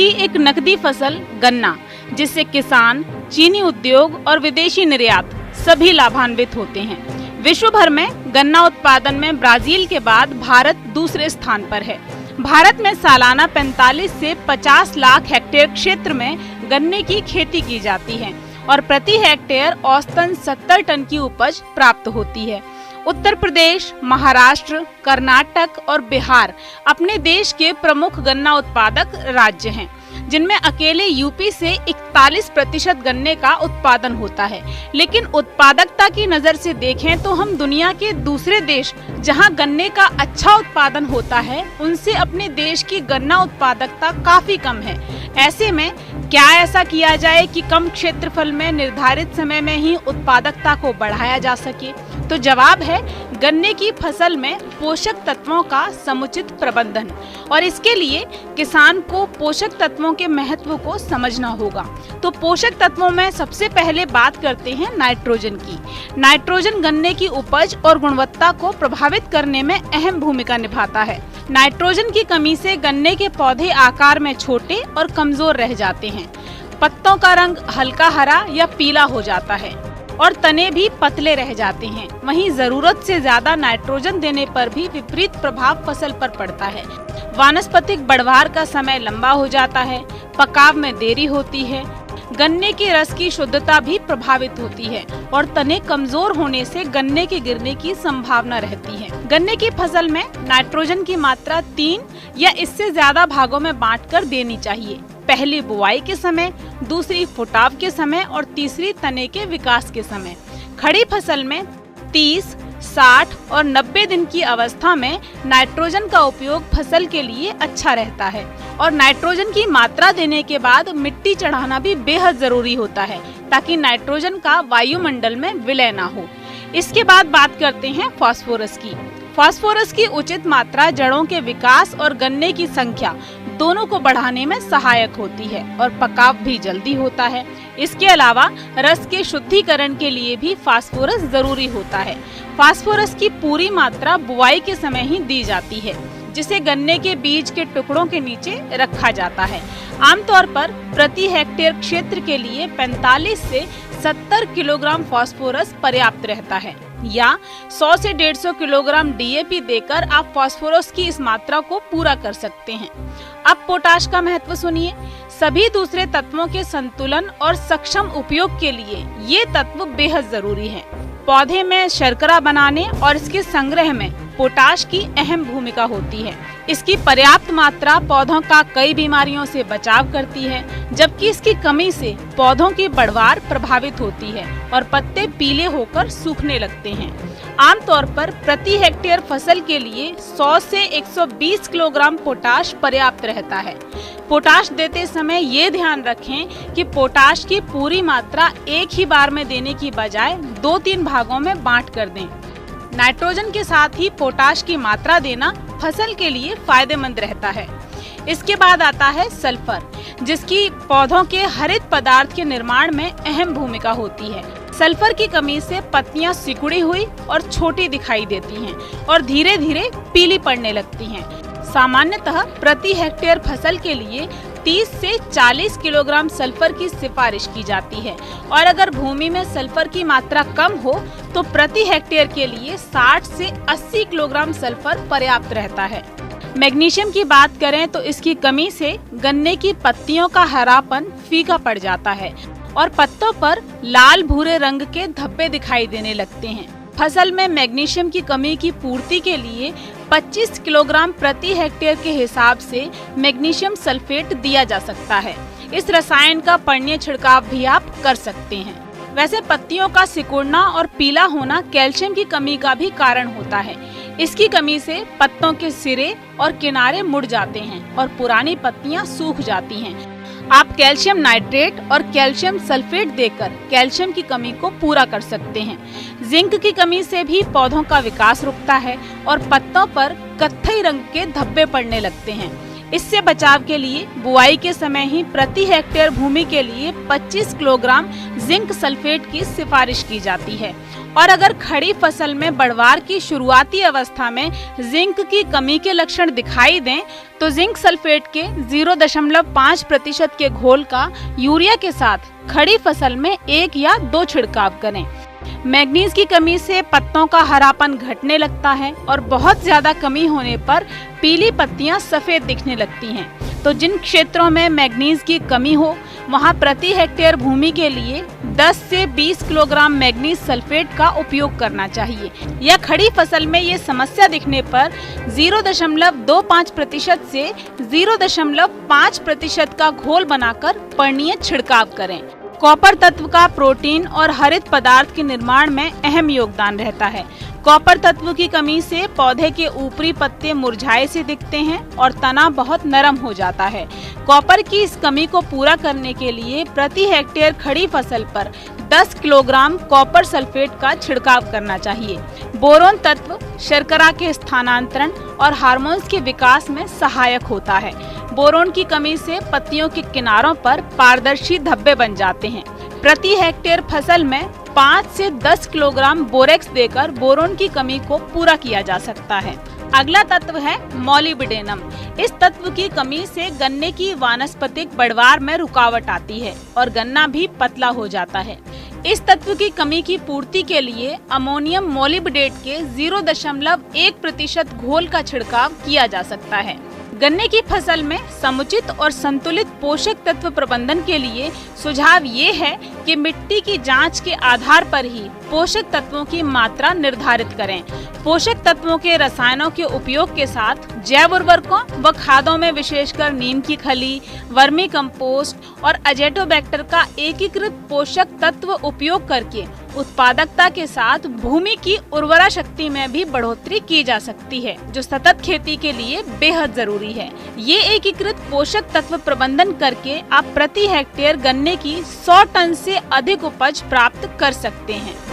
की एक नकदी फसल गन्ना, जिससे किसान, चीनी उद्योग और विदेशी निर्यात सभी लाभान्वित होते हैं। विश्व भर में गन्ना उत्पादन में ब्राजील के बाद भारत दूसरे स्थान पर है। भारत में सालाना 45 से 50 लाख हेक्टेयर क्षेत्र में गन्ने की खेती की जाती है और प्रति हेक्टेयर औसतन 70 टन की उपज प्राप्त होती है। उत्तर प्रदेश, महाराष्ट्र, कर्नाटक और बिहार अपने देश के प्रमुख गन्ना उत्पादक राज्य हैं, जिनमें अकेले यूपी से 41% गन्ने का उत्पादन होता है। लेकिन उत्पादकता की नजर से देखें तो हम दुनिया के दूसरे देश जहां गन्ने का अच्छा उत्पादन होता है, उनसे अपने देश की गन्ना उत्पादकता काफी कम है। ऐसे में क्या ऐसा किया जाए कि कम क्षेत्रफल में निर्धारित समय में ही उत्पादकता को बढ़ाया जा सके? तो जवाब है गन्ने की फसल में पोषक तत्वों का समुचित प्रबंधन, और इसके लिए किसान को पोषक तत्वों के महत्व को समझना होगा। तो पोषक तत्वों में सबसे पहले बात करते हैं नाइट्रोजन की। नाइट्रोजन गन्ने की उपज और गुणवत्ता को प्रभावित करने में अहम भूमिका निभाता है। नाइट्रोजन की कमी से गन्ने के पौधे आकार में छोटे और कमजोर रह जाते हैं। पत्तों का रंग हल्का हरा या पीला हो जाता है और तने भी पतले रह जाते हैं। वहीं जरूरत से ज्यादा नाइट्रोजन देने पर भी विपरीत प्रभाव फसल पर पड़ता है। वानस्पतिक बढ़वार का समय लंबा हो जाता है, पकाव में देरी होती है, गन्ने के रस की शुद्धता भी प्रभावित होती है और तने कमजोर होने से गन्ने के गिरने की संभावना रहती है। गन्ने की फसल में नाइट्रोजन की मात्रा 3 या इससे ज्यादा भागों में बांटकर देनी चाहिए। पहली बुआई के समय, दूसरी फुटाव के समय और तीसरी तने के विकास के समय। खड़ी फसल में 30, 60 और 90 दिन की अवस्था में नाइट्रोजन का उपयोग फसल के लिए अच्छा रहता है और नाइट्रोजन की मात्रा देने के बाद मिट्टी चढ़ाना भी बेहद जरूरी होता है, ताकि नाइट्रोजन का वायुमंडल में विलय ना हो। इसके बाद बात करते हैं फास्फोरस की। फास्फोरस की उचित मात्रा जड़ों के विकास और गन्ने की संख्या दोनों को बढ़ाने में सहायक होती है और पकाव भी जल्दी होता है। इसके अलावा रस के शुद्धिकरण के लिए भी फास्फोरस जरूरी होता है। फास्फोरस की पूरी मात्रा बुआई के समय ही दी जाती है, जिसे गन्ने के बीज के टुकड़ों के नीचे रखा जाता है। आमतौर पर प्रति हेक्टेयर क्षेत्र के लिए 45 से 70 किलोग्राम फास्फोरस पर्याप्त रहता है, या 100 से 150 किलोग्राम डीएपी देकर आप फास्फोरस की इस मात्रा को पूरा कर सकते हैं। अब पोटाश का महत्व सुनिए। सभी दूसरे तत्वों के संतुलन और सक्षम उपयोग के लिए ये तत्व बेहद जरूरी है। पौधे में शर्करा बनाने और इसके संग्रह में पोटाश की अहम भूमिका होती है। इसकी पर्याप्त मात्रा पौधों का कई बीमारियों से बचाव करती है, जबकि इसकी कमी से पौधों की बढ़वार प्रभावित होती है और पत्ते पीले होकर सूखने लगते हैं। आमतौर पर प्रति हेक्टेयर फसल के लिए 100 से 120 किलोग्राम पोटाश पर्याप्त रहता है। पोटाश देते समय ये ध्यान रखें कि पोटाश की पूरी मात्रा एक ही बार में देने की बजाय 2-3 भागों में बांट कर दें। नाइट्रोजन के साथ ही पोटाश की मात्रा देना फसल के लिए फायदेमंद रहता है। इसके बाद आता है सल्फर, जिसकी पौधों के हरित पदार्थ के निर्माण में अहम भूमिका होती है। सल्फर की कमी से पत्तियां सिकुड़ी हुई और छोटी दिखाई देती हैं और धीरे धीरे पीली पड़ने लगती हैं। सामान्यतः प्रति हेक्टेयर फसल के लिए 30 से 40 किलोग्राम सल्फर की सिफारिश की जाती है, और अगर भूमि में सल्फर की मात्रा कम हो तो प्रति हेक्टेयर के लिए 60 से 80 किलोग्राम सल्फर पर्याप्त रहता है। मैग्नीशियम की बात करें तो इसकी कमी से गन्ने की पत्तियों का हरापन फीका पड़ जाता है और पत्तों पर लाल भूरे रंग के धब्बे दिखाई देने लगते हैं। फसल में मैग्नीशियम की कमी की पूर्ति के लिए 25 किलोग्राम प्रति हेक्टेयर के हिसाब से मैग्नीशियम सल्फेट दिया जा सकता है। इस रसायन का पर्णीय छिड़काव भी आप कर सकते हैं। वैसे पत्तियों का सिकुड़ना और पीला होना कैल्शियम की कमी का भी कारण होता है। इसकी कमी से पत्तों के सिरे और किनारे मुड़ जाते हैं और पुरानी पत्तियां सूख जाती हैं। आप कैल्शियम नाइट्रेट और कैल्शियम सल्फेट देकर कैल्शियम की कमी को पूरा कर सकते हैं। जिंक की कमी से भी पौधों का विकास रुकता है और पत्तों पर कत्थई रंग के धब्बे पड़ने लगते हैं। इससे बचाव के लिए बुआई के समय ही प्रति हेक्टेयर भूमि के लिए 25 किलोग्राम जिंक सल्फेट की सिफारिश की जाती है। और अगर खड़ी फसल में बढ़वार की शुरुआती अवस्था में जिंक की कमी के लक्षण दिखाई दें तो जिंक सल्फेट के 0.5% के घोल का यूरिया के साथ खड़ी फसल में 1 या 2 छिड़काव करें। मैग्नीज की कमी से पत्तों का हरापन घटने लगता है और बहुत ज्यादा कमी होने पर पीली पत्तियां सफेद दिखने लगती हैं। तो जिन क्षेत्रों में मैग्नीज की कमी हो वहां प्रति हेक्टेयर भूमि के लिए 10 से 20 किलोग्राम मैग्नीज सल्फेट का उपयोग करना चाहिए। या खड़ी फसल में ये समस्या दिखने पर 0.25% से 0.5% का घोल बनाकर पर्णीय छिड़काव करें। कॉपर तत्व का प्रोटीन और हरित पदार्थ के निर्माण में अहम योगदान रहता है। कॉपर तत्व की कमी से पौधे के ऊपरी पत्ते मुरझाए से दिखते हैं और तना बहुत नरम हो जाता है। कॉपर की इस कमी को पूरा करने के लिए प्रति हेक्टेयर खड़ी फसल पर 10 किलोग्राम कॉपर सल्फेट का छिड़काव करना चाहिए। बोरोन तत्व शर्करा के स्थानांतरण और हार्मोन्स के विकास में सहायक होता है। बोरोन की कमी से पत्तियों के किनारों पर पारदर्शी धब्बे बन जाते हैं। प्रति हेक्टेयर फसल में 5 से 10 किलोग्राम बोरेक्स देकर बोरोन की कमी को पूरा किया जा सकता है। अगला तत्व है मोलिब्डेनम। इस तत्व की कमी से गन्ने की वानस्पतिक बढ़वार में रुकावट आती है और गन्ना भी पतला हो जाता है। इस तत्व की कमी की पूर्ति के लिए अमोनियम मोलिब्डेट के 0.1% घोल का छिड़काव किया जा सकता है। गन्ने की फसल में समुचित और संतुलित पोषक तत्व प्रबंधन के लिए सुझाव ये है कि मिट्टी की जांच के आधार पर ही पोषक तत्वों की मात्रा निर्धारित करें। पोषक तत्वों के रसायनों के उपयोग के साथ जैव उर्वरकों व खादों में विशेषकर नीम की खली, वर्मी कंपोस्ट और अजेटोबैक्टर का एकीकृत पोषक तत्व उपयोग करके उत्पादकता के साथ भूमि की उर्वरा शक्ति में भी बढ़ोतरी की जा सकती है, जो सतत खेती के लिए बेहद जरूरी है। ये एकीकृत पोषक तत्व प्रबंधन करके आप प्रति हेक्टेयर गन्ने की 100 टन से अधिक उपज प्राप्त कर सकते हैं।